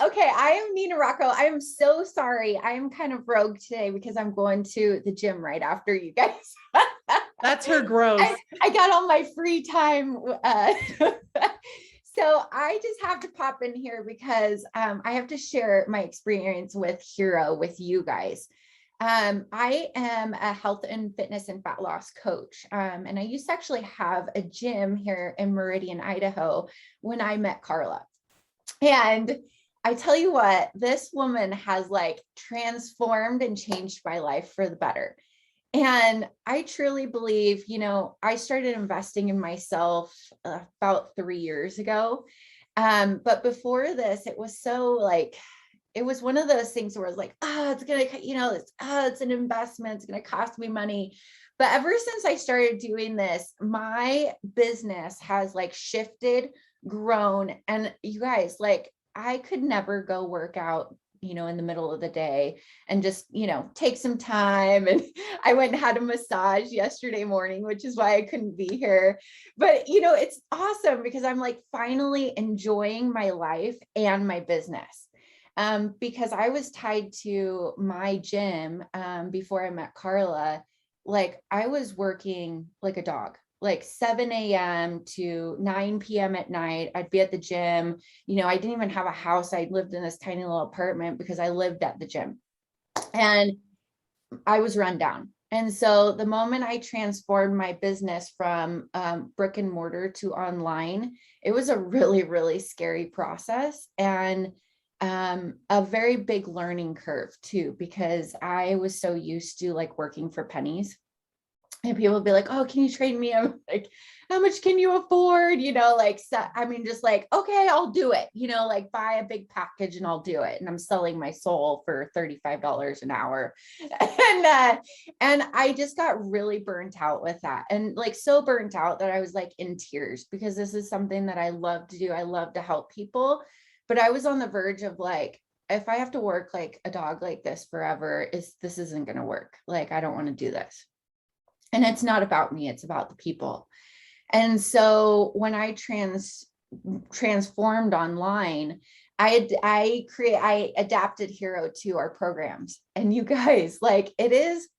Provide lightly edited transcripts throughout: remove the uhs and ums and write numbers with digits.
Okay, I am Nina Rocco. I am so sorry. I am kind of rogue today because I'm going to the gym right after you guys. That's her growth. I got all my free time. So I just have to pop in here because I have to share my experience with Hiro with you guys. I am a health and fitness and fat loss coach. And I used to actually have a gym here in Meridian, Idaho when I met Carla. And I tell you what, this woman has like transformed and changed my life for the better. And I truly believe, I started investing in myself about 3 years ago. But before this, it was so like, it was one of those things where it's like, it's going to, it's an investment. It's going to cost me money. But ever since I started doing this, my business has like shifted, grown. And you guys, like, I could never go work out, in the middle of the day and just, take some time. And I went and had a massage yesterday morning, which is why I couldn't be here. But, it's awesome because I'm like finally enjoying my life and my business. Because I was tied to my gym before I met Carla. Like I was working like a dog, like 7 a.m. to 9 p.m. at night. I'd be at the gym. I didn't even have a house. I lived in this tiny little apartment because I lived at the gym and I was run down. And so the moment I transformed my business from brick and mortar to online, it was a really, really scary process and a very big learning curve too, because I was so used to like working for pennies. And people would be like, oh, can you train me? I'm like, how much can you afford? Just like, okay, I'll do it, like buy a big package and I'll do it. And I'm selling my soul for $35 an hour. And I just got really burnt out with that. And like, so burnt out that I was like in tears because this is something that I love to do. I love to help people, but I was on the verge of like, if I have to work like a dog like this forever, this isn't going to work. Like, I don't want to do this. And it's not about me, it's about the people. And so when I transformed online, I adapted Hiro to our programs. And you guys, like it is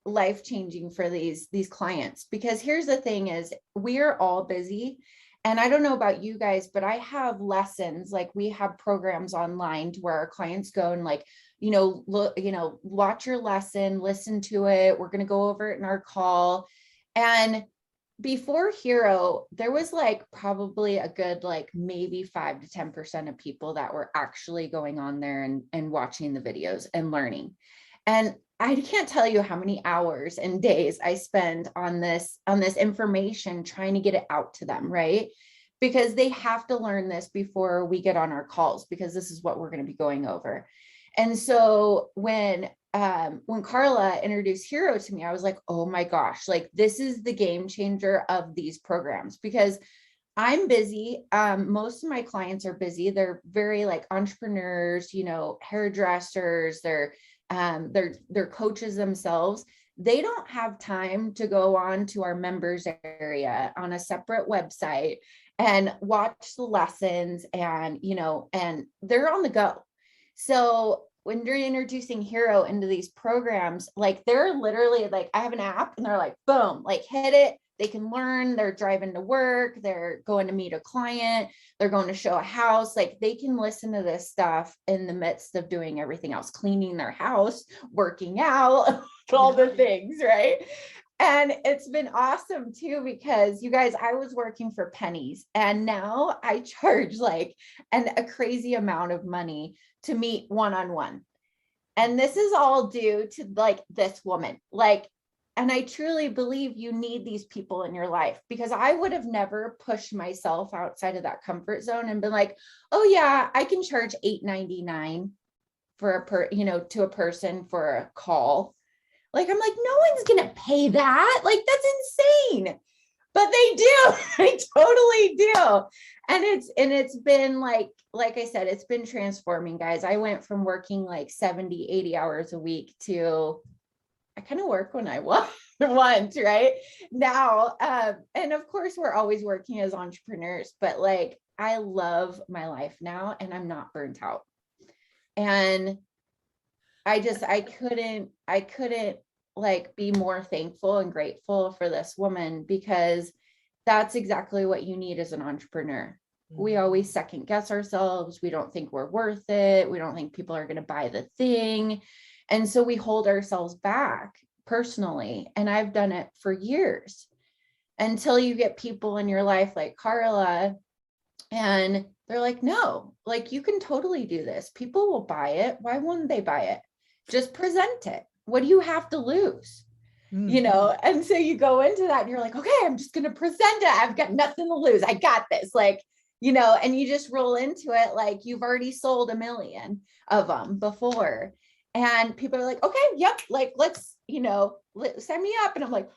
life-changing for these clients, because here's the thing is we're all busy. And I don't know about you guys, but I have lessons, like we have programs online to where our clients go and like, look, watch your lesson, listen to it. We're going to go over it in our call. And before Hiro, there was like probably a good, like maybe 5 to 10% of people that were actually going on there and watching the videos and learning. And I can't tell you how many hours and days I spend on this information, trying to get it out to them, right? Because they have to learn this before we get on our calls, because this is what we're going to be going over. And so when Carla introduced Hiro to me, I was like, oh my gosh, like this is the game changer of these programs, because I'm busy. Most of my clients are busy. They're very like entrepreneurs, hairdressers, they're coaches themselves. They don't have time to go on to our members area on a separate website and watch the lessons and they're on the go. So when you're introducing Hiro into these programs, like they're literally like, I have an app and they're like, boom, like hit it. They can learn, they're driving to work, they're going to meet a client, they're going to show a house. Like they can listen to this stuff in the midst of doing everything else, cleaning their house, working out, all the things, right? And it's been awesome too, because you guys, I was working for pennies and now I charge like a crazy amount of money to meet one-on-one. And this is all due to like this woman, like, and I truly believe you need these people in your life, because I would have never pushed myself outside of that comfort zone and been like, oh yeah, I can charge $8.99 for to a person for a call. Like, I'm like, no one's going to pay that. Like, that's insane. But they do. They totally do. And it's been like I said, it's been transforming, guys. I went from working like 70, 80 hours a week to I kind of work when I want, right now. And of course, we're always working as entrepreneurs, but like I love my life now and I'm not burnt out. And I couldn't like be more thankful and grateful for this woman, because that's exactly what you need as an entrepreneur. We always second guess ourselves. We don't think we're worth it. We don't think people are going to buy the thing. And so we hold ourselves back personally. And I've done it for years, until you get people in your life like Carla, and they're like, no, like you can totally do this. People will buy it. Why wouldn't they buy it? Just present it. What do you have to lose? You know? And so you go into that and you're like, okay, I'm just going to present it. I've got nothing to lose. I got this. Like, you know, and you just roll into it like you've already sold 1 million of them before. And people are like, okay, yep, like let's, you know, sign me up. And I'm like,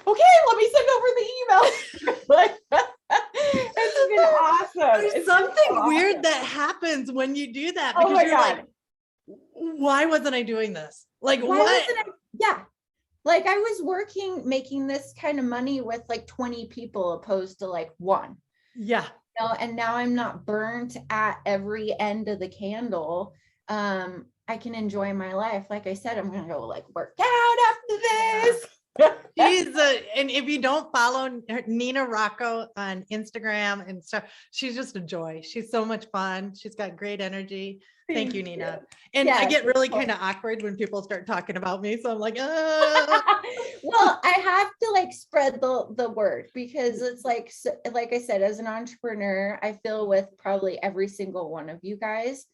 okay, let me send over the email. Like, it's been awesome. There's It's something been so weird awesome. that happens when you do that, Oh because my you're God. like, why wasn't I doing this? Like, Why what? wasn't I? Yeah. Like I was working, making this kind of money with like 20 people opposed to like one. Yeah. You know, and now I'm not burnt at every end of the candle. I can enjoy my life. Like I said, I'm gonna go like work out after this. And if you don't follow Nina Rocco on Instagram and stuff, she's just a joy. She's so much fun. She's got great energy. Thank you, Nina. And I Yes, get really of course. kind of awkward when people start talking about me. So I'm like, Well, I have to like spread the word, because it's like I said, as an entrepreneur, I feel with probably every single one of you guys,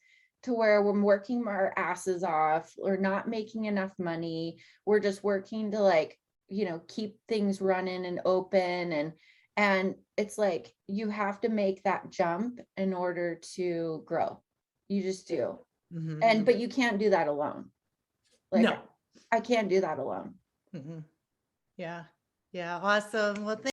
to where we're working our asses off, we're not making enough money, we're just working to like, you know, keep things running and open, and it's like you have to make that jump in order to grow. You just do. And but you can't do that alone. Like no. I can't do that alone. Yeah. Yeah. Awesome. Well,